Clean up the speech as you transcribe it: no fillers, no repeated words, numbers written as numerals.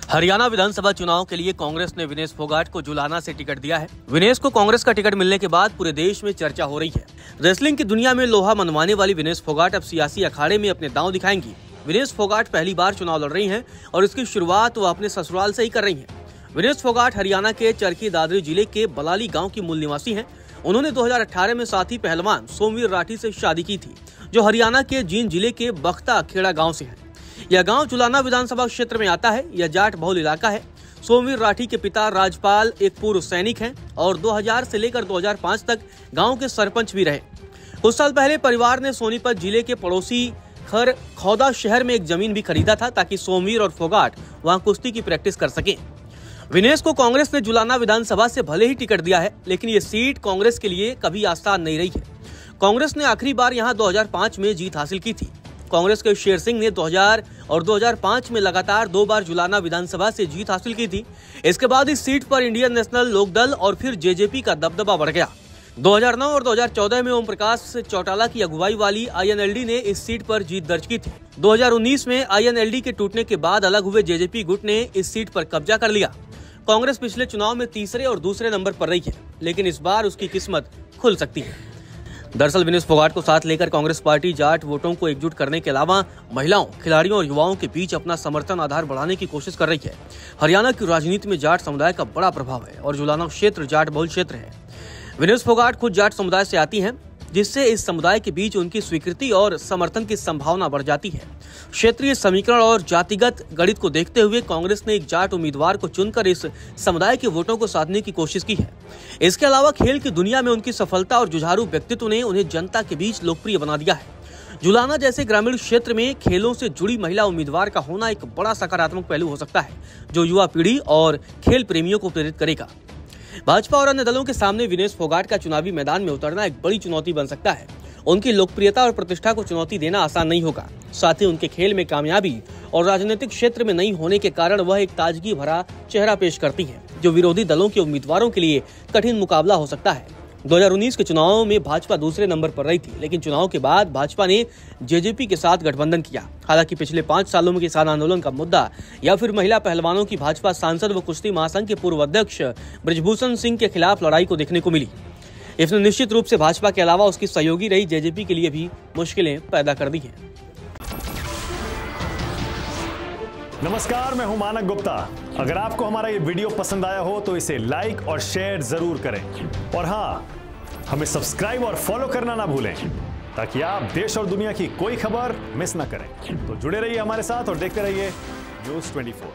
हरियाणा विधानसभा चुनाव के लिए कांग्रेस ने विनेश फोगाट को जुलाना से टिकट दिया है। विनेश को कांग्रेस का टिकट मिलने के बाद पूरे देश में चर्चा हो रही है। रेसलिंग की दुनिया में लोहा मनवाने वाली विनेश फोगाट अब सियासी अखाड़े में अपने दांव दिखाएंगी। विनेश फोगाट पहली बार चुनाव लड़ रही हैं और इसकी शुरुआत वो अपने ससुराल से ही कर रही हैं। विनेश फोगाट हरियाणा के चरखी दादरी जिले के बलाली गाँव की मूल निवासी है। उन्होंने 2018 में साथी पहलवान सोमवीर राठी से शादी की थी, जो हरियाणा के जींद जिले के बख्ता खेड़ा गाँव से है। यह गांव जुलाना विधानसभा क्षेत्र में आता है। यह जाट बहुल इलाका है। सोमवीर राठी के पिता राजपाल एक पूर्व सैनिक हैं और 2000 से लेकर 2005 तक गांव के सरपंच भी रहे। कुछ साल पहले परिवार ने सोनीपत जिले के पड़ोसी खर खौदा शहर में एक जमीन भी खरीदा था ताकि सोमवीर और फोगाट वहां कुश्ती की प्रैक्टिस कर सकें। विनेश को कांग्रेस ने जुलाना विधानसभा से भले ही टिकट दिया है, लेकिन ये सीट कांग्रेस के लिए कभी आसान नहीं रही है। कांग्रेस ने आखिरी बार यहाँ 2005 में जीत हासिल की थी। कांग्रेस के शेर सिंह ने 2000 और 2005 में लगातार 2 बार जुलाना विधानसभा से जीत हासिल की थी। इसके बाद इस सीट पर इंडियन नेशनल लोकदल और फिर जेजेपी का दबदबा बढ़ गया। 2009 और 2014 में ओम प्रकाश चौटाला की अगुवाई वाली आईएनएलडी ने इस सीट पर जीत दर्ज की थी। 2019 में आईएनएलडी के टूटने के बाद अलग हुए जेजेपी गुट ने इस सीट पर कब्जा कर लिया। कांग्रेस पिछले चुनाव में तीसरे और दूसरे नंबर पर रही है, लेकिन इस बार उसकी किस्मत खुल सकती है। दरअसल विनेश फोगाट को साथ लेकर कांग्रेस पार्टी जाट वोटों को एकजुट करने के अलावा महिलाओं, खिलाड़ियों और युवाओं के बीच अपना समर्थन आधार बढ़ाने की कोशिश कर रही है। हरियाणा की राजनीति में जाट समुदाय का बड़ा प्रभाव है और जुलाना क्षेत्र जाट बहुल क्षेत्र है। विनेश फोगाट खुद जाट समुदाय से आती हैं, जिससे इस समुदाय के बीच उनकी स्वीकृति और समर्थन की संभावना बढ़ जाती है। क्षेत्रीय समीकरण और जातिगत गणित को देखते हुए कांग्रेस ने एक जाट उम्मीदवार को चुनकर इस समुदाय के वोटों को साधने की कोशिश की है। इसके अलावा खेल की दुनिया में उनकी सफलता और जुझारू व्यक्तित्व ने उन्हें जनता के बीच लोकप्रिय बना दिया है। जुलाना जैसे ग्रामीण क्षेत्र में खेलों से जुड़ी महिला उम्मीदवार का होना एक बड़ा सकारात्मक पहलू हो सकता है, जो युवा पीढ़ी और खेल प्रेमियों को प्रेरित करेगा। भाजपा और अन्य दलों के सामने विनेश फोगाट का चुनावी मैदान में उतरना एक बड़ी चुनौती बन सकता है। उनकी लोकप्रियता और प्रतिष्ठा को चुनौती देना आसान नहीं होगा। साथ ही उनके खेल में कामयाबी और राजनीतिक क्षेत्र में नहीं होने के कारण वह एक ताजगी भरा चेहरा पेश करती है, जो विरोधी दलों के उम्मीदवारों के लिए कठिन मुकाबला हो सकता है। 2019 के चुनाव में भाजपा दूसरे नंबर पर रही थी, लेकिन चुनाव के बाद भाजपा ने जेजेपी के साथ गठबंधन किया। हालांकि पिछले 5 सालों में किसान आंदोलन का मुद्दा या फिर महिला पहलवानों की भाजपा सांसद व कुश्ती महासंघ के पूर्व अध्यक्ष बृजभूषण सिंह के खिलाफ लड़ाई को देखने को मिली। इसने निश्चित रूप से भाजपा के अलावा उसकी सहयोगी रही जेजेपी के लिए भी मुश्किलें पैदा कर दी हैं। नमस्कार, मैं हूं मानक गुप्ता। अगर आपको हमारा ये वीडियो पसंद आया हो तो इसे लाइक और शेयर जरूर करें, और हाँ, हमें सब्सक्राइब और फॉलो करना ना भूलें, ताकि आप देश और दुनिया की कोई खबर मिस ना करें। तो जुड़े रहिए हमारे साथ और देखते रहिए न्यूज़ 24।